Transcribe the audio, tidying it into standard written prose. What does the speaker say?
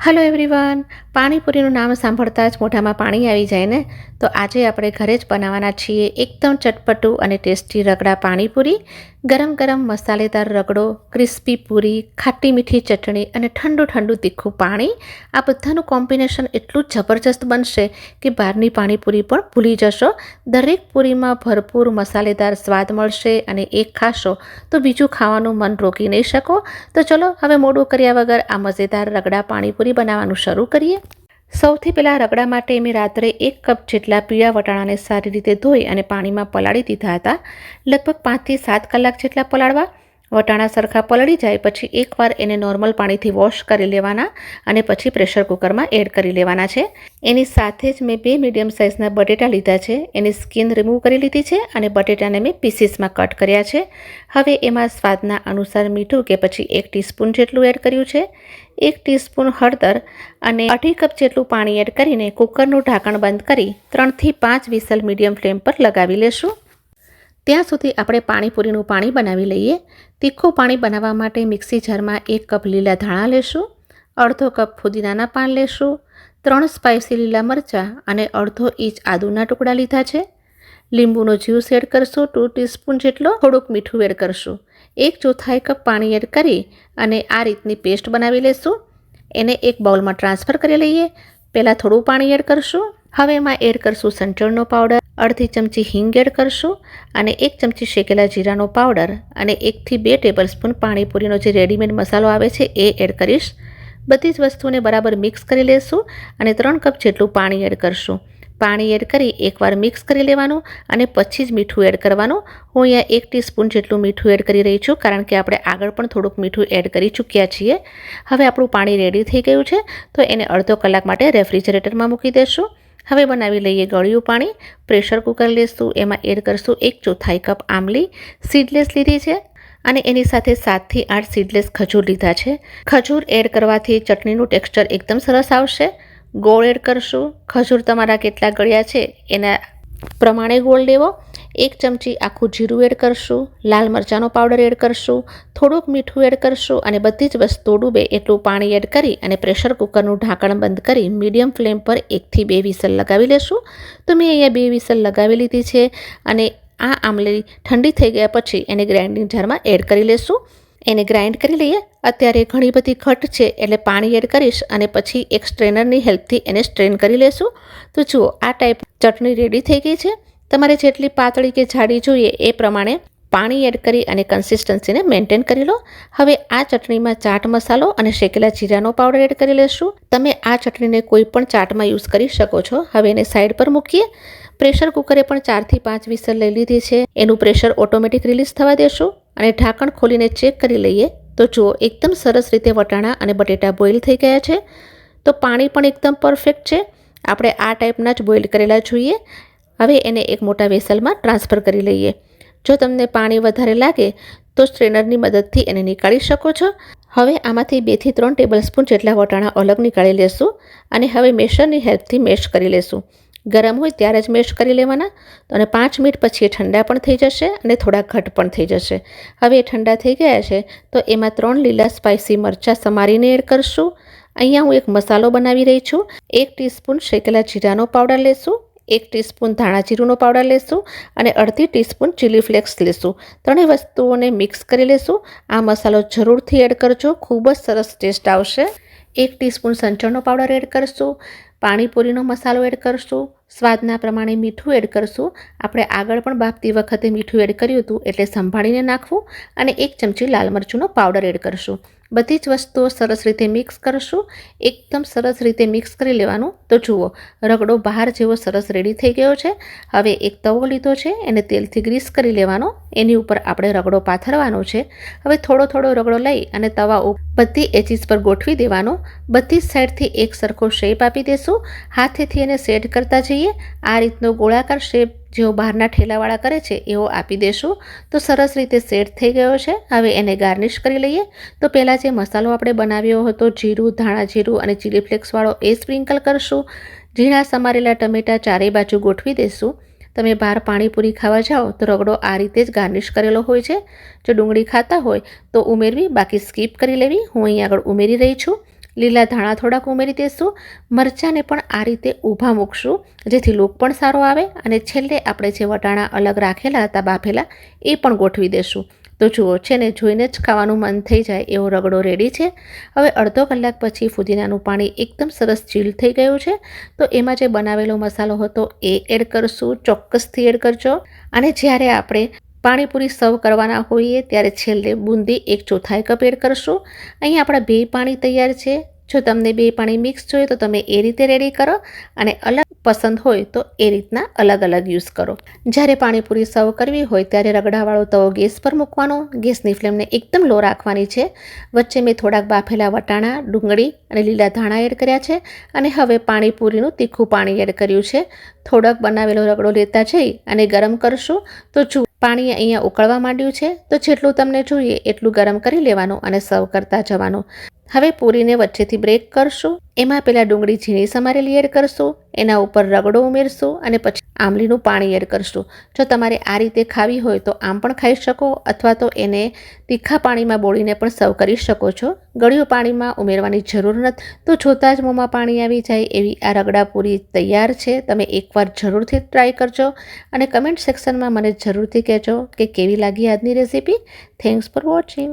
Hello everyone, પાણીપુરીનું નામ સાંભળતા જ મોઢામાં પાણી આવી જાય ને. તો આજે આપણે ઘરે જ બનાવવાના છીએ એકદમ ચટપટું અને ટેસ્ટી રગડા પાણીપુરી. ગરમ ગરમ મસાલેદાર રગડો, ક્રિસ્પી પૂરી, ખાટી મીઠી ચટણી અને ઠંડુ ઠંડુ તીખું પાણી, આ બધાનું કોમ્બિનેશન એટલું જબરજસ્ત બનશે કે બહારની પાણીપુરી પણ ભૂલી જશો. દરેક પૂરીમાં ભરપૂર મસાલેદાર સ્વાદ મળશે અને એક ખાશો તો બીજું ખાવાનું મન રોકી નહીં શકો. તો ચલો હવે મોડું કર્યા વગર આ મજેદાર રગડા પાણીપુરી બનાવવાનું શરૂ કરીએ. સૌથી પહેલાં રગડા માટે મેં રાત્રે 1 કપ જેટલા પીળા વટાણાને સારી રીતે ધોઈ અને પાણીમાં પલાળી દીધા હતા. લગભગ 5 થી 7 કલાક જેટલા પલાળવા. વટાણા સરખા પલળી જાય પછી એકવાર એને નોર્મલ પાણીથી વોશ કરી લેવાના અને પછી પ્રેશર કુકરમાં એડ કરી લેવાના છે. એની સાથે જ મેં 2 મીડિયમ સાઇઝના બટેટા લીધા છે. એની સ્કિન રિમૂવ કરી લીધી છે અને બટેટાને મેં પીસીસમાં કટ કર્યા છે. હવે એમાં સ્વાદના અનુસાર મીઠું કે પછી 1 ટીસ્પૂન જેટલું એડ કર્યું છે. 1 ટીસ્પૂન હળદર અને 2.5 કપ જેટલું પાણી એડ કરીને કુકરનું ઢાંકણ બંધ કરી 3 થી 5 વિસલ મીડિયમ ફ્લેમ પર લગાવી લેશું. ત્યાં સુધી આપણે પાણીપુરીનું પાણી બનાવી લઈએ. તીખું પાણી બનાવવા માટે મિક્સી જારમાં 1 કપ લીલા ધાણા લેશું, અડધો કપ ફુદીનાના પાન લેશું, 3 સ્પાઇસી લીલા મરચાં અને અડધો ઇંચ આદુના ટુકડા લીધા છે. લીંબુનો જ્યુસ એડ કરશું 2 ટીસ્પૂન જેટલો. થોડુંક મીઠું એડ કરશું. 1/4 કપ પાણી એડ કરી અને આ રીતની પેસ્ટ બનાવી લેશું. એને એક બાઉલમાં ટ્રાન્સફર કરી લઈએ. પહેલાં થોડું પાણી એડ કરશું. હવે એમાં એડ કરશું સંચળનો પાવડર, અડધી ચમચી હિંગ એડ કરશું અને 1 ચમચી શેકેલા જીરાનો પાવડર અને 1 થી 2 ટેબલસ્પૂન પાણીપુરીનો જે રેડીમેડ મસાલો આવે છે એ એડ કરીશ. બધી જ વસ્તુને બરાબર મિક્સ કરી લેશું અને 3 કપ જેટલું પાણી એડ કરશું. પાણી એડ કરી એકવાર મિક્સ કરી લેવાનું અને પછી જ મીઠું એડ કરવાનું. હું અહીંયા 1 ટીસ્પૂન જેટલું મીઠું એડ કરી રહી છું કારણ કે આપણે આગળ પણ થોડુંક મીઠું એડ કરી ચૂક્યા છીએ. હવે આપણું પાણી રેડી થઈ ગયું છે તો એને અડધો કલાક માટે રેફ્રિજરેટરમાં મૂકી દેશું. હવે બનાવી લઈએ ગળ્યું પાણી. પ્રેશર કુકર લેશું, એમાં એડ કરશું 1/4 કપ આમલી સીડલેસ લીધી છે અને એની સાથે 7 થી 8 સીડલેસ ખજૂર લીધા છે. ખજૂર એડ કરવાથી ચટણીનું ટેક્સચર એકદમ સરસ આવશે. ગોળ એડ કરશું. ખજૂર તમારા કેટલા ગળ્યા છે એના પ્રમાણે ગોળ લેવો. 1 ચમચી આખું જીરું એડ કરશું. લાલ મરચાંનો પાવડર એડ કરશું. થોડુંક મીઠું એડ કરશું અને બધી જ વસ્તુ ડૂબે એટલું પાણી એડ કરી અને પ્રેશર કુકરનું ઢાંકણ બંધ કરી મીડિયમ ફ્લેમ પર 1 થી 2 વિસલ લગાવી લેશું. તો મેં અહીંયા 2 વિસલ લગાવી લીધી છે અને આ આમલી ઠંડી થઈ ગયા પછી એને ગ્રાઇન્ડિંગ જારમાં એડ કરી લેશું. એને ગ્રાઇન્ડ કરી લઈએ. અત્યારે ઘણી બધી ઘટ છે એટલે પાણી એડ કરીશ અને પછી એક સ્ટ્રેનરની હેલ્પથી એને સ્ટ્રેન કરી લેશું. તો જુઓ આ ટાઈપ ચટણી રેડી થઈ ગઈ છે. તમારે જેટલી પાતળી કે જાડી જોઈએ એ પ્રમાણે પાણી એડ કરી અને કન્સિસ્ટન્સીને મેન્ટેન કરી લો. હવે આ ચટણીમાં ચાટ મસાલો અને શેકેલા જીરાનો પાવડર એડ કરી લેશું. તમે આ ચટણીને કોઈ પણ ચાટમાં યુઝ કરી શકો છો. હવે એને સાઈડ પર મૂકીએ. પ્રેશર કુકરે પણ 4 થી 5 વિસલ લઈ લીધી છે. એનું પ્રેશર ઓટોમેટિક રિલીઝ થવા દેશું અને ઢાંકણ ખોલીને ચેક કરી લઈએ. તો જુઓ એકદમ સરસ રીતે વટાણા અને બટેટા બોઇલ થઈ ગયા છે. તો પાણી પણ એકદમ પરફેક્ટ છે. આપણે આ ટાઈપના જ બોઇલ કરેલા જોઈએ. હવે એને એક મોટા વેસલમાં ટ્રાન્સફર કરી લઈએ. જો તમને પાણી વધારે લાગે તો સ્ટ્રેનરની મદદથી એને નીકાળી શકો છો. હવે આમાંથી 2 થી 3 ટેબલસ્પૂન જેટલા વટાણા અલગ નીકાળી લેશું અને હવે મેશરની હેલ્પથી મેશ કરી લેશું. ગરમ હોય ત્યારે જ મેશ કરી લેવાના અને 5 મિનિટ પછી એ ઠંડા પણ થઈ જશે અને થોડા ઘટ પણ થઈ જશે. હવે એ ઠંડા થઈ ગયા છે તો એમાં 3 લીલા સ્પાઇસી મરચાં સમારીને એડ કરશું. અહીંયા હું એક મસાલો બનાવી રહી છું. 1 ટીસ્પૂન શેકેલા જીરાનો પાવડર લેશું, 1 ટીસ્પૂન ધાણા જીરુંનો પાવડર લેશું અને અડધી ટીસ્પૂન ચીલી ફ્લેક્સ લેશું. ત્રણેય વસ્તુઓને મિક્સ કરી લેશું. આ મસાલો જરૂરથી એડ કરજો, ખૂબ જ સરસ ટેસ્ટ આવશે. 1 ટીસ્પૂન સંચળનો પાવડર એડ કરશું. પાણીપુરીનો મસાલો એડ કરશું. સ્વાદના પ્રમાણે મીઠું એડ કરશું. આપણે આગળ પણ બાફતી વખતે મીઠું એડ કર્યું હતું એટલે સંભાળીને નાખવું અને 1 ચમચી લાલ મરચુંનો પાવડર એડ કરશું. બધી જ વસ્તુઓ સરસ રીતે મિક્સ કરશું. એકદમ સરસ રીતે મિક્સ કરી લેવાનું. તો જુઓ રગડો બહાર જેવો સરસ રેડી થઈ ગયો છે. હવે એક તવો લીધો છે, એને તેલથી ગ્રીસ કરી લેવાનો. એની ઉપર આપણે રગડો પાથરવાનો છે. હવે થોડો થોડો રગડો લઈ અને તવા ઉપર બધી એજીસ પર ગોઠવી દેવાનો. બધી જ સાઈડથી એક સરખો શેપ આપી દેશું. હાથેથી એને સેટ કરતા જઈએ. આ રીતનો ગોળાકાર શેપ જેવો બહારના ઠેલાવાળા કરે છે એવો આપી દેશું. તો સરસ રીતે સેટ થઈ ગયો છે. હવે એને ગાર્નિશ કરી લઈએ. તો પહેલાં જે મસાલો આપણે બનાવ્યો હતો જીરું, ધાણા જીરું અને ચીલી ફ્લેક્સવાળો એ સ્પ્રિંકલ કરશું. ઝીણા સમારેલા ટમેટાં ચારે બાજુ ગોઠવી દઈશું. તમે બહાર પાણીપુરી ખાવા જાઓ તો રગડો આ રીતે જ ગાર્નિશ કરેલો હોય છે. જો ડુંગળી ખાતા હોય તો ઉમેરવી, બાકી સ્કીપ કરી લેવી. હું અહીં આગળ ઉમેરી રહી છું. લીલા ધાણા થોડાક ઉમેરી દઈશું. મરચાંને પણ આ રીતે ઊભા મૂકશું જેથી લુક પણ સારો આવે. અને છેલ્લે આપણે જે વટાણા અલગ રાખેલા હતા બાફેલા એ પણ ગોઠવી દઈશું. તો જુઓ છે ને, જોઈને જ ખાવાનું મન થઈ જાય એવો રગડો રેડી છે. હવે અડધો કલાક પછી ફુદીનાનું પાણી એકદમ સરસ ચીલ થઈ ગયું છે. તો એમાં જે બનાવેલો મસાલો હતો એ એડ કરશું. ચોક્કસથી એડ કરજો. અને જ્યારે આપણે પાણીપુરી સર્વ કરવાના હોઈએ ત્યારે છેલ્લે બુંદી 1/4 કપ એડ કરશું. અહીં આપણા 2 પાણી તૈયાર છે. જો તમને 2 પાણી મિક્સ જોઈએ તો તમે એ રીતે રેડી કરો, અને અલગ પસંદ હોય તો એ રીતના અલગ અલગ યુઝ કરો. જ્યારે પાણીપુરી સર્વ કરવી હોય ત્યારે રગડાવાળો તવો ગેસ પર મૂકવાનો. ગેસની ફ્લેમને એકદમ લો રાખવાની છે. વચ્ચે મેં થોડાક બાફેલા વટાણા, ડુંગળી અને લીલા ધાણા એડ કર્યા છે. અને હવે પાણીપુરીનું તીખું પાણી એડ કર્યું છે. થોડોક બનાવેલો રગડો લેતા જઈ અને ગરમ કરશું. તો જુઓ, પાણી અહીંયા ઉકળવા માંડ્યું છે. તો જેટલું તમને જોઈએ એટલું ગરમ કરી લેવાનું અને સર્વ કરતા જવાનું. હવે પૂરીને વચ્ચેથી બ્રેક કરશું. એમાં પહેલાં ડુંગળી ઝીણી સમારેલી એડ કરશું. એના ઉપર રગડો ઉમેરશું અને પછી આંબલીનું પાણી એડ કરશું. જો તમારે આ રીતે ખાવી હોય તો આમ પણ ખાઈ શકો, અથવા તો એને તીખા પાણીમાં બોળીને પણ સર્વ કરી શકો છો. ગળ્યું પાણીમાં ઉમેરવાની જરૂર નથી. તો જોતાં જ મોંમાં પાણી આવી જાય એવી આ રગડા પૂરી તૈયાર છે. તમે એકવાર જરૂરથી ટ્રાય કરજો અને કમેન્ટ સેક્શનમાં મને જરૂરથી કહેજો કે કેવી લાગી આજની રેસીપી. Thanks for watching.